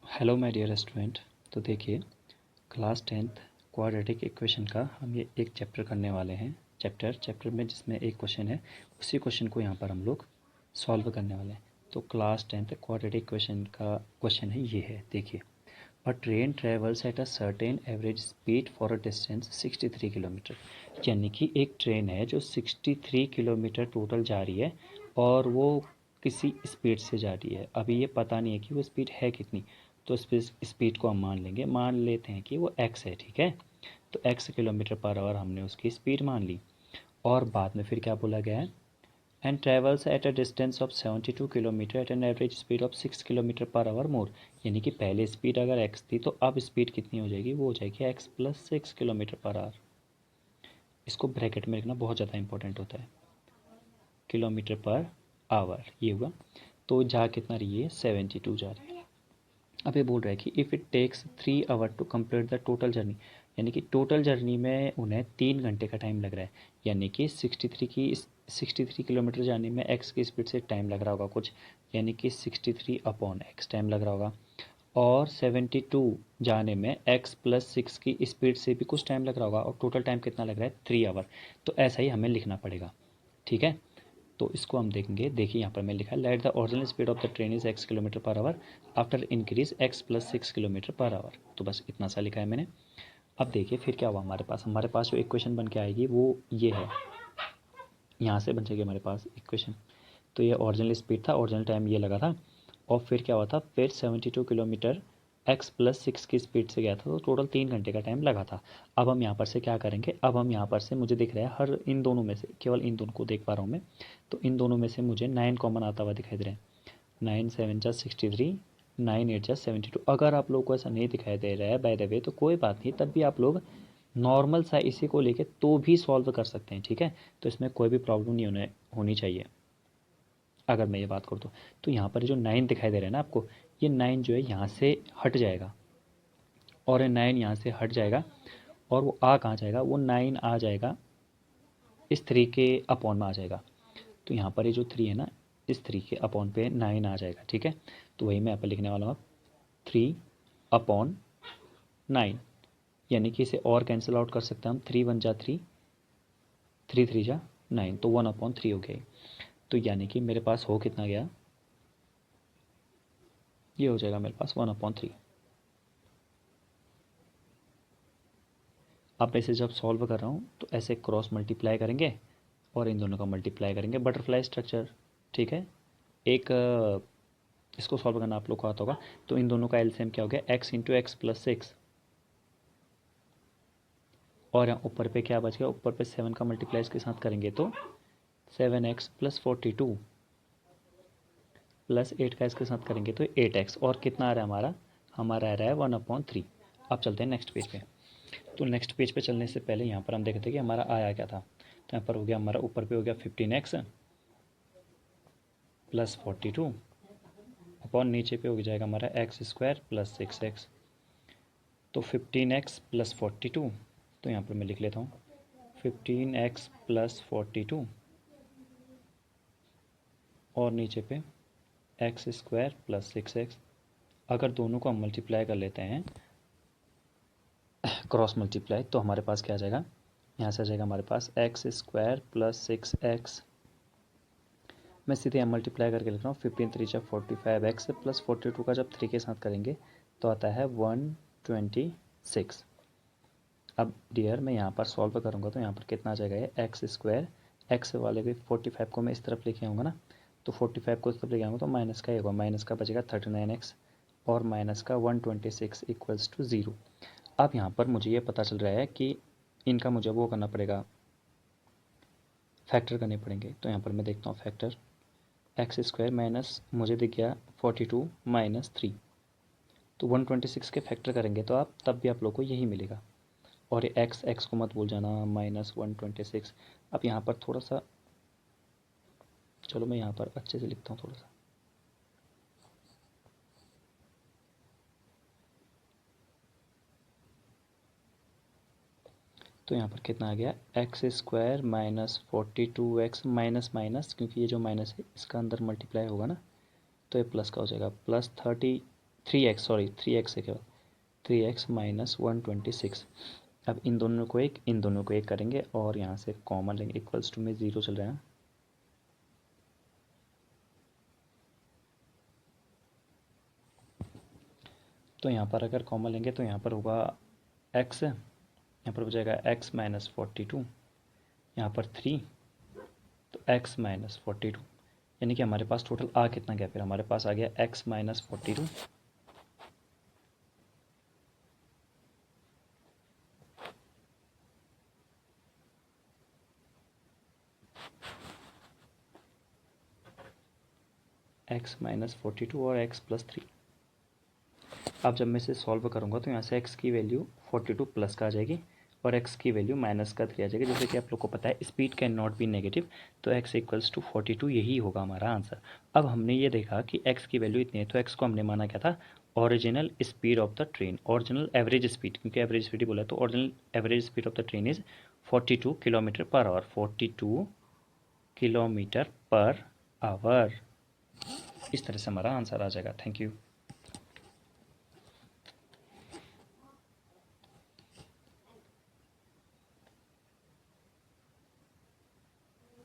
Hello my dear student. तो देखिए, class 10th quadratic equation का हम ये एक चैप्टर करने वाले हैं। चैप्टर में जिसमें एक क्वेश्चन है, उसी क्वेश्चन को यहाँ पर हम लोग सॉल्व करने वाले हैं। तो क्लास 10th क्वाड्रेटिक इक्वेशन का क्वेश्चन है, ये है। देखिए, अ train travels at a certain average speed for a distance 63 kilometre. यानी कि एक ट्रेन है जो 63 किलोमीटर टोटल जा रही है और वो किसी स्पीड से जा रही है। अभी ये पता नहीं है कि वो स्पीड है कितनी, तो स्पीड को हम मान लेते हैं कि वो x है। ठीक है, तो x किलोमीटर पर आवर हमने उसकी स्पीड मान ली। और बाद में फिर क्या बोला गया है, and travels at a distance of 72 kilometre at an average speed of 6 kilometre per hour more. यानी कि पहले स्पीड अगर x थी तो अब स्पीड कितनी हो जाएगी, वो हो जाएगी x plus 6 kilometre per our. इसको ब्रैकेट में रखना बहुत ज़्यादा इंपॉर्टेंट होता है, किलोमीटर पर आवर ये हुआ। तो जा कितना रही है, 72 जा रही है। अब ये बोल रहा है कि if it takes 3 hour to complete the total journey, यानी कि टोटल जर्नी में उन्हें 3 घंटे का टाइम लग रहा है। यानी कि 63 किलोमीटर जाने में एक्स की स्पीड से टाइम लग रहा होगा कुछ, यानी कि 63 अपॉन एक्स टाइम लग रहा होगा। और 72 जाने में एक्स प्लस 6 की स्पीड से भी कुछ टाइम लग रहा होगा, और टोटल टाइम कितना लग रहा है, 3 आवर। तो ऐसा ही हमें लिखना पड़ेगा। ठीक है, तो इसको हम देखेंगे। देखिए, यहाँ पर मैं लिखा है, let the original speed of the train is x kilometre per hour after increase x plus 6 kilometre per our. तो बस इतना सा लिखा है मैंने। अब देखिए फिर क्या हुआ, हमारे पास जो इक्वेशन बन के आएगी वो ये है, यहाँ से बन जाएगी हमारे पास इक्वेशन। तो ये ओरिजिनल स्पीड था, ओरिजिनल टाइम ये लगा था, और फिर क्या हुआ था, फिर 72 किलोमीटर x प्लस 6 की स्पीड से गया था, तो टोटल 3 घंटे का टाइम लगा था। अब हम यहाँ पर से क्या करेंगे, अब हम यहाँ पर से, मुझे दिख रहा है हर इन दोनों में से, केवल इन दोनों को देख पा रहा हूँ मैं, तो इन दोनों में से मुझे 9 कॉमन आता हुआ दिखाई दे रहा है। 9 7 जा 63, 9 8 जा 72। अगर आप लोग को ऐसा नहीं दिखाई दे रहा है बाय द वे, तो कोई बात नहीं, तब भी आप लोग नॉर्मल सा इसी को लेके तो भी सॉल्व कर सकते हैं। ठीक है, तो इसमें कोई भी प्रॉब्लम नहीं होनी चाहिए। अगर मैं ये बात करूँ तो यहाँ पर जो 9 दिखाई दे रहा है ना आपको, ये 9 जो है यहाँ से हट जाएगा, और ये 9 यहाँ से हट जाएगा, और वो आ कहाँ जाएगा, वो 9 आ जाएगा इस 3 के अपॉन में आ जाएगा। तो यहाँ पर ये जो 3 है ना, इस 3 के अपॉन पे 9 आ जाएगा। ठीक है, तो वही मैं यहाँ पर लिखने वाला हूँ, 3 अपॉन 9। यानी कि इसे और कैंसिल आउट कर सकते हैं हम, 3 1 जा 3, 3 3 जा 9, तो 1/3 हो गया। तो यानी कि मेरे पास हो कितना गया, ये हो जाएगा मेरे पास 1/3। अब ऐसे जब सॉल्व कर रहा हूँ तो ऐसे क्रॉस मल्टीप्लाई करेंगे और इन दोनों का मल्टीप्लाई करेंगे, बटरफ्लाई स्ट्रक्चर। ठीक है, एक इसको सॉल्व करना आप लोग को आता होगा। तो इन दोनों का एलसीएम क्या हो गया, x इंटू एक्स प्लस 6, और यहाँ ऊपर पे क्या बच गया, ऊपर पे 7 का मल्टीप्लाई इसके साथ करेंगे तो 7x प्लस 42, प्लस 8 का इसके साथ करेंगे तो 8x, और कितना आ रहा है हमारा आ रहा है 1/3। अब चलते हैं नेक्स्ट पेज पे। तो नेक्स्ट पेज पे चलने से पहले यहाँ पर हम देखते हैं कि हमारा आया क्या था। तो यहाँ पर हो गया हमारा, ऊपर पे हो गया 15x प्लस 42, अपॉन नीचे पे हो जाएगा हमारा एक्स स्क्वायर प्लस 6x। तो 15x प्लस 42, तो यहाँ पर मैं लिख लेता हूँ 15x प्लस 42, और नीचे पे एक्स स्क्वायर प्लस 6x। अगर दोनों को हम मल्टीप्लाई कर लेते हैं, क्रॉस मल्टीप्लाई, तो हमारे पास क्या आ जाएगा, यहाँ से आ जाएगा हमारे पास एक्स स्क्वायर प्लस 6x। मैं सीधे यहाँ मल्टीप्लाई करके लिख रहा हूँ, 15 3 जा 45x प्लस 42 का जब 3 के साथ करेंगे तो आता है 126। अब डियर मैं यहाँ पर सॉल्व करूँगा तो यहाँ पर कितना आ जाएगा, ये एक्स स्क्वायर, एक्स वाले भी 45 को मैं इस तरफ लेके आऊँगा ना, तो 45 को इस तरफ लेके आऊँगा तो माइनस का ही होगा, माइनस का बचेगा 39x, और माइनस का 126 इक्वल्स टू 0। अब यहाँ पर मुझे ये पता चल रहा है कि इनका मुझे वो करना पड़ेगा, फैक्टर करने पड़ेंगे। तो यहाँ पर मैं देखता हूँ फैक्टर, एक्स स्क्वायर माइनस मुझे दिख गया 42 माइनस 3, तो 126 के फैक्टर करेंगे तो आप तब भी आप लोग को यही मिलेगा। और ये एक्स को मत भूल जाना, माइनस 126। अब यहाँ पर थोड़ा सा, चलो मैं यहाँ पर अच्छे से लिखता हूँ थोड़ा सा। तो यहाँ पर कितना आ गया, x square minus 42x minus minus, क्योंकि ये जो माइनस है इसका अंदर मल्टीप्लाई होगा ना, तो ये प्लस का हो जाएगा प्लस 3x, सॉरी 3x है क्या, 3x माइनस 126। अब इन दोनों को एक, इन दोनों को एक करेंगे और यहाँ से कॉमन लेंगे, इक्वल्स टू में 0 चल रहा है। तो यहाँ पर अगर कॉमन लेंगे तो यहाँ पर होगा x, यहाँ पर हो जाएगा x माइनस 42, यहाँ पर 3, तो x माइनस 42, यानी कि हमारे पास टोटल आ कितना गया, फिर हमारे पास आ गया x माइनस 42, x माइनस 42 और x प्लस 3। अब जब मैं इसे सॉल्व करूँगा तो यहाँ से x की वैल्यू 42 प्लस का आ जाएगी और x की वैल्यू माइनस का 3 आ जाएगी। जैसे कि आप लोग को पता है speed can not be negative, तो x इक्वल्स टू 42 यही होगा हमारा आंसर। अब हमने ये देखा कि x की वैल्यू इतनी है, तो x को हमने माना क्या था, original speed of the train, original average speed, क्योंकि एवरेज स्पीड ही बोला, तो original average speed of the train is 42 kilometre per our, 42 kilometre per our. इस तरह से हमारा आंसर आ जाएगा। Thank you.